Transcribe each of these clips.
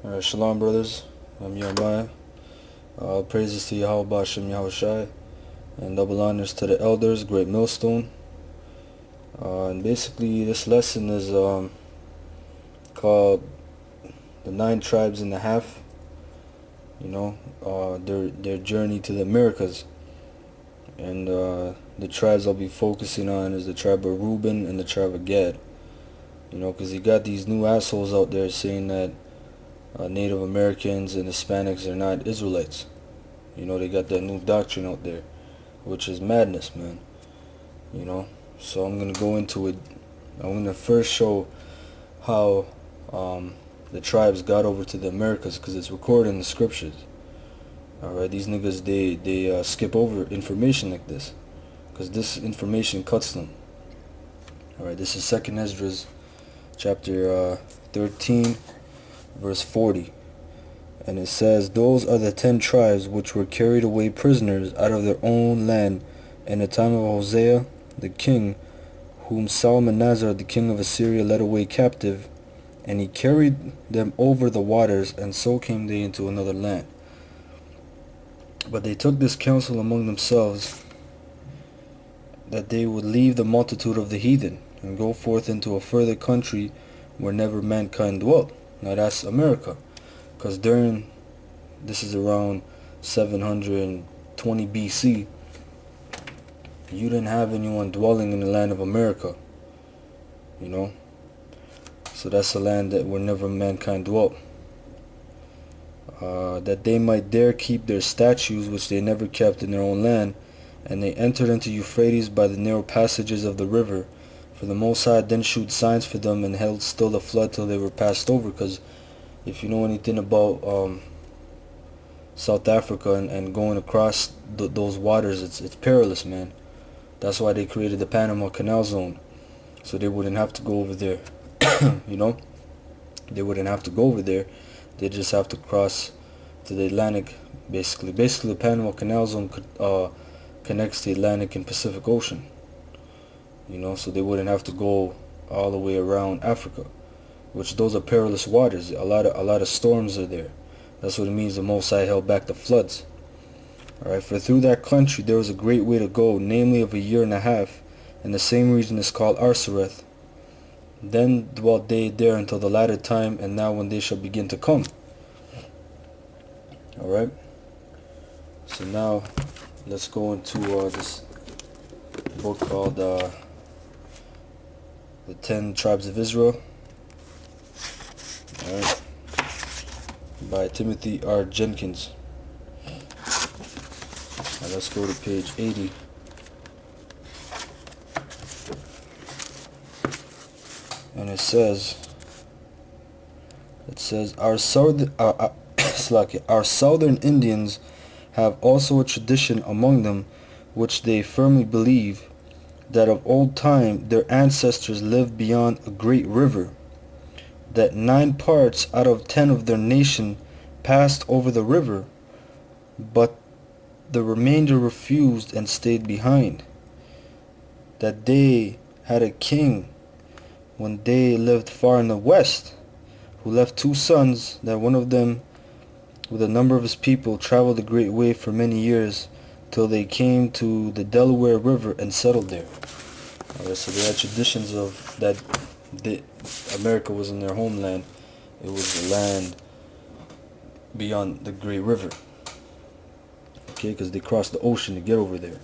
Shalom, brothers. I'm Yahweh. Praises to Yahweh Bashem Yahushai, and double honors to the elders, great millstone. And basically, this lesson is called the 9 tribes and a half. Their journey to the Americas, and the tribes I'll be focusing on is the tribe of Reuben and the tribe of Gad. Because you got these new assholes out there saying that Native Americans and Hispanics are not Israelites. They got that new doctrine out there, which is madness, man. So I'm going to go into it. I'm going to first show how the tribes got over to the Americas, because it's recorded in the scriptures. Alright, these niggas, they skip over information like this, because this information cuts them. Alright, this is 2nd Esdras, chapter 13, verse 40. And it says, "Those are the 10 tribes which were carried away prisoners out of their own land in the time of Hosea the king, whom Salmanazar the king of Assyria led away captive, and he carried them over the waters, and so came they into another land. But they took this counsel among themselves, that they would leave the multitude of the heathen, and go forth into a further country where never mankind dwelt." Now that's America. Because this is around 720 BC, you didn't have anyone dwelling in the land of America. So that's a land that where never mankind dwelt. That they might there keep their statues which they never kept in their own land, and they entered into Euphrates by the narrow passages of the river. For the Most High then shewed signs for them, and held still the flood till they were passed over. Because if you know anything about South Africa and going across those waters, it's perilous, man. That's why they created the Panama Canal Zone, so they wouldn't have to go over there. They wouldn't have to go over there. They just have to cross to the Atlantic, basically. The Panama Canal Zone connects the Atlantic and Pacific Ocean. So they wouldn't have to go all the way around Africa, which those are perilous waters. A lot of storms are there. That's what it means the Most High held back the floods. Alright, for through that country there was a great way to go, namely of a year and a half, and the same region is called Arsareth. Then dwelt they there until the latter time, and now when they shall begin to come. Alright, so now let's go into this book called the 10 Tribes of Israel. Alright, by Timothy R. Jenkins. Now let's go to page 80. And it says our southern Indians have also a tradition among them, which they firmly believe, that of old time their ancestors lived beyond a great river, that 9 parts out of 10 of their nation passed over the river, but the remainder refused and stayed behind, that they had a king when they lived far in the west, who left 2 sons, that one of them with a number of his people traveled a great way for many years, till they came to the Delaware River and settled there. Alright, so they had traditions of that America wasn't their homeland. It was the land beyond the Great River. Okay, because they crossed the ocean to get over there.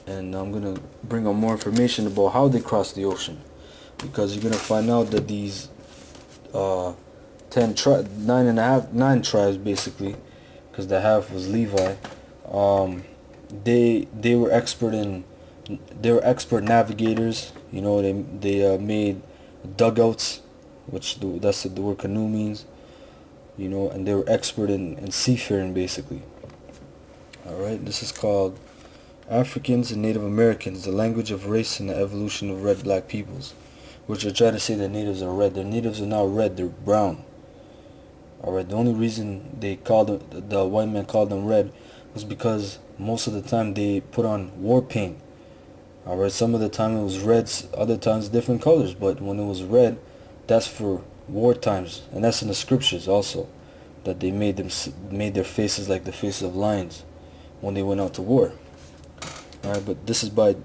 And I'm going to bring out more information about how they crossed the ocean. Because you're going to find out that these 9 tribes, basically, because the half was Levi, they were expert navigators. They made dugouts, which that's the word canoe means. And they were expert in seafaring, basically. Alright, this is called Africans and Native Americans, the language of race and the evolution of red black peoples. Which are trying to say that natives are red. Their natives are not red, they're brown. Alright, the only reason the white man called them red was because most of the time they put on war paint. Alright, some of the time it was reds, other times different colors, but when it was red, that's for war times, and that's in the scriptures also. that they made their faces like the faces of lions when they went out to war. All right, but this is by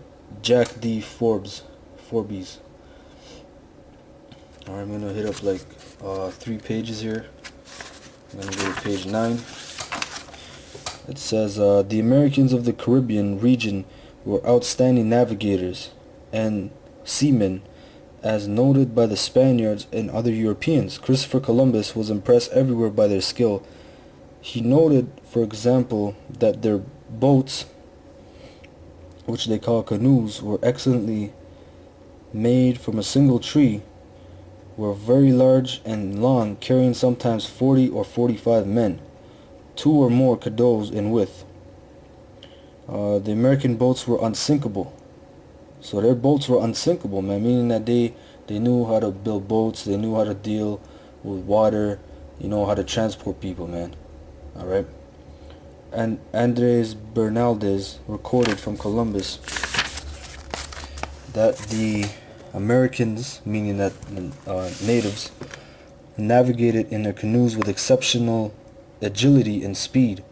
Jack D. Forbes. All right, I'm gonna hit up like 3 pages here. I'm gonna go to page 9. It says the Americans of the Caribbean region were outstanding navigators and seamen, as noted by the Spaniards and other Europeans. Christopher Columbus was impressed everywhere by their skill. He noted, for example, that their boats, which they call canoes, were excellently made from a single tree, were very large and long, carrying sometimes 40 or 45 men, 2 or more cadeaux in width. The American boats were unsinkable. So their boats were unsinkable, man, meaning that they knew how to build boats, they knew how to deal with water, how to transport people, man. Alright? And Andres Bernaldez recorded from Columbus that the Americans, meaning that natives, navigated in their canoes with exceptional agility and speed,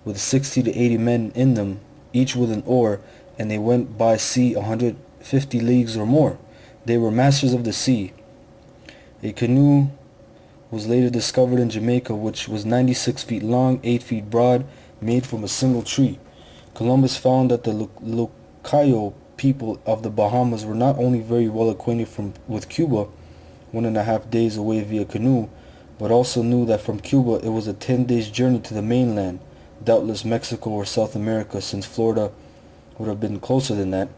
with 60 to 80 men in them, each with an oar, and they went by sea 150 leagues or more. They were masters of the sea. A canoe was later discovered in Jamaica, which was 96 feet long, 8 feet broad, made from a single tree. Columbus found that the Lucayo people of the Bahamas were not only very well acquainted with Cuba, 1.5 days away via canoe, but also knew that from Cuba it was a 10 days journey to the mainland, doubtless Mexico or South America, since Florida would have been closer than that.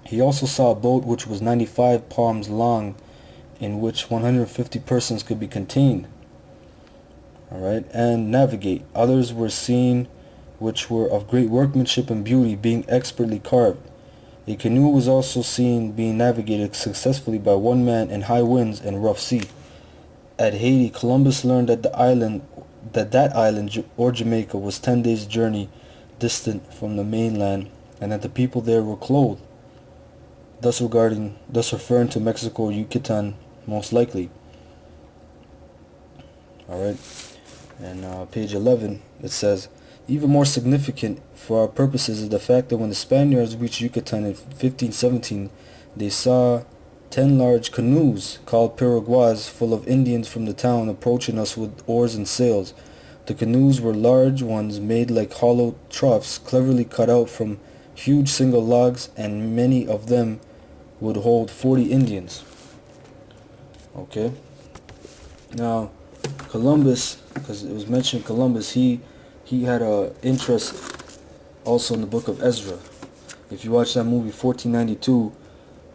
He also saw a boat which was 95 palms long, in which 150 persons could be contained, alright, and navigate. Others were seen which were of great workmanship and beauty, being expertly carved. A canoe was also seen being navigated successfully by one man in high winds and rough sea. At Haiti, Columbus learned that that island or Jamaica was 10 days' journey distant from the mainland, and that the people there were clothed, thus referring to Mexico or Yucatan most likely. Alright, and page 11, it says, even more significant for our purposes is the fact that when the Spaniards reached Yucatan in 1517, they saw 10 large canoes called piroguas full of Indians from the town approaching us with oars and sails. The canoes were large ones made like hollow troughs, cleverly cut out from huge single logs, and many of them would hold 40 Indians. Okay. Now, Columbus, because it was mentioned Columbus, he had a interest also in the book of Ezra. If you watch that movie 1492,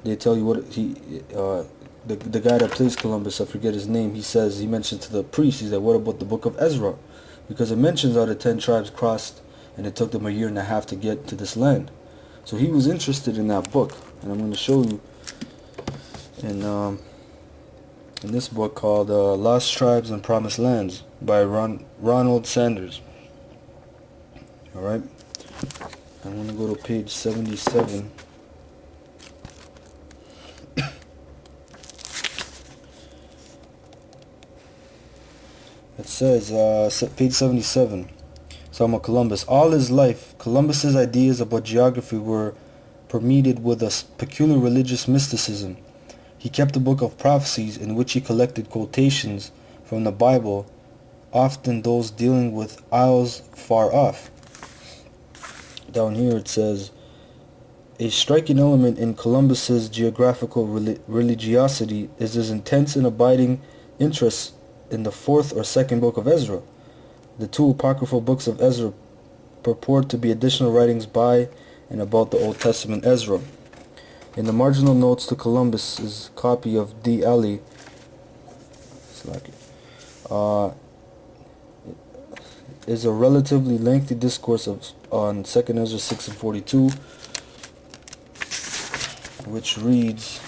they tell you what the guy that plays Columbus, I forget his name, he mentioned to the priest, he said, what about the book of Ezra? Because it mentions how the 10 tribes crossed and it took them a 1.5 years to get to this land. So he was interested in that book, and I'm going to show you in this book called Lost Tribes and Promised Lands by Ronald Sanders. Alright, I'm going to go to page 77. It says, page 77, so I'm a Columbus. All his life, Columbus's ideas about geography were permeated with a peculiar religious mysticism. He kept a book of prophecies in which he collected quotations from the Bible, often those dealing with isles far off. Down here it says, a striking element in Columbus's geographical religiosity is his intense and abiding interest in the 4th or 2nd book of Ezra. The 2 apocryphal books of Ezra purport to be additional writings by and about the Old Testament Ezra. In the marginal notes to Columbus's copy of D. Ali, is a relatively lengthy discourse on 2nd Ezra 6 and 42, which reads,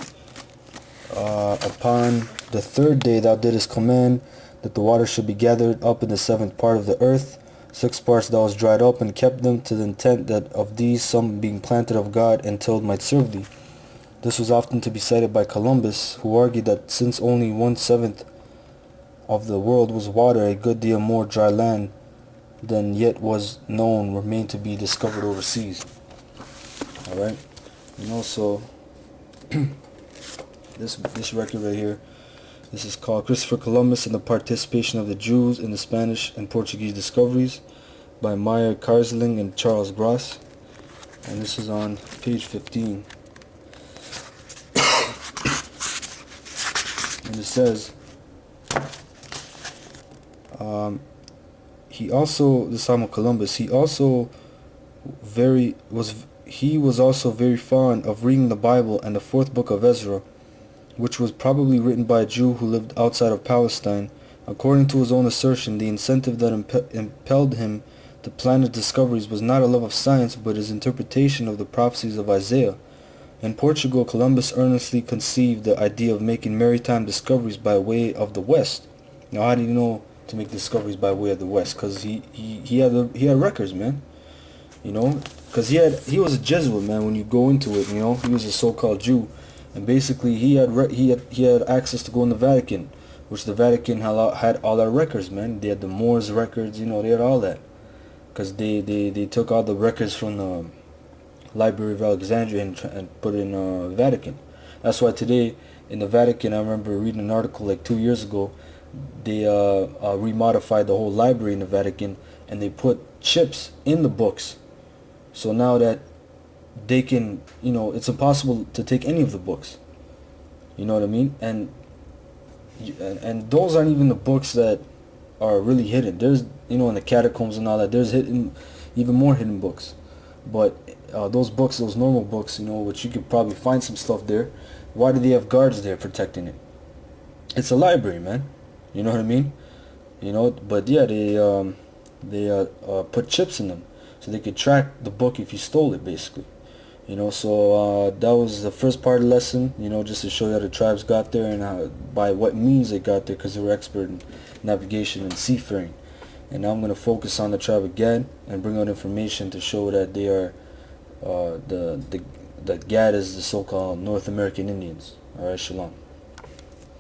upon the 3rd day thou didst command that the water should be gathered up in the 7th part of the earth. 6 parts thou hast dried up and kept them, to the intent that of these some being planted of God and tilled might serve thee. This was often to be cited by Columbus, who argued that since only 1/7 of the world was water, a good deal more dry land than yet was known remained to be discovered overseas. Alright? So this record right here, this is called Christopher Columbus and the Participation of the Jews in the Spanish and Portuguese Discoveries by Meyer Karsling and Charles Gross. And this is on page 15. And it says, he also, the Samuel Columbus, he was also very fond of reading the Bible and the fourth book of Ezra, which was probably written by a Jew who lived outside of Palestine. According to his own assertion, the incentive that impelled him to plan his discoveries was not a love of science, but his interpretation of the prophecies of Isaiah. In Portugal, Columbus earnestly conceived the idea of making maritime discoveries by way of the West. Now, how do you know to make discoveries by way of the West? Because he had records, man. Because he was a Jesuit, man. When you go into it, he was a so-called Jew, and basically he had access to go in the Vatican, which the Vatican had all our records, man. They had the Moors records, they had all that, because they took all the records from the Library of Alexandria and put it in Vatican. That's why today in the Vatican, I remember reading an article like 2 years ago. They remodified the whole library in the Vatican, and they put chips in the books. So now that they can, it's impossible to take any of the books. You know what I mean? And those aren't even the books that are really hidden. There's, in the catacombs and all that, there's even more hidden books. But those books, those normal books, which you could probably find some stuff there, why do they have guards there protecting it? It's a library, man. You know what I mean? But yeah, they put chips in them so they could track the book if you stole it, basically. So that was the first part of the lesson, just to show you how the tribes got there and by what means they got there, because they were expert in navigation and seafaring. And now I'm going to focus on the tribe of Gad and bring out information to show that they are that Gad is the so-called North American Indians. Alright, shalom.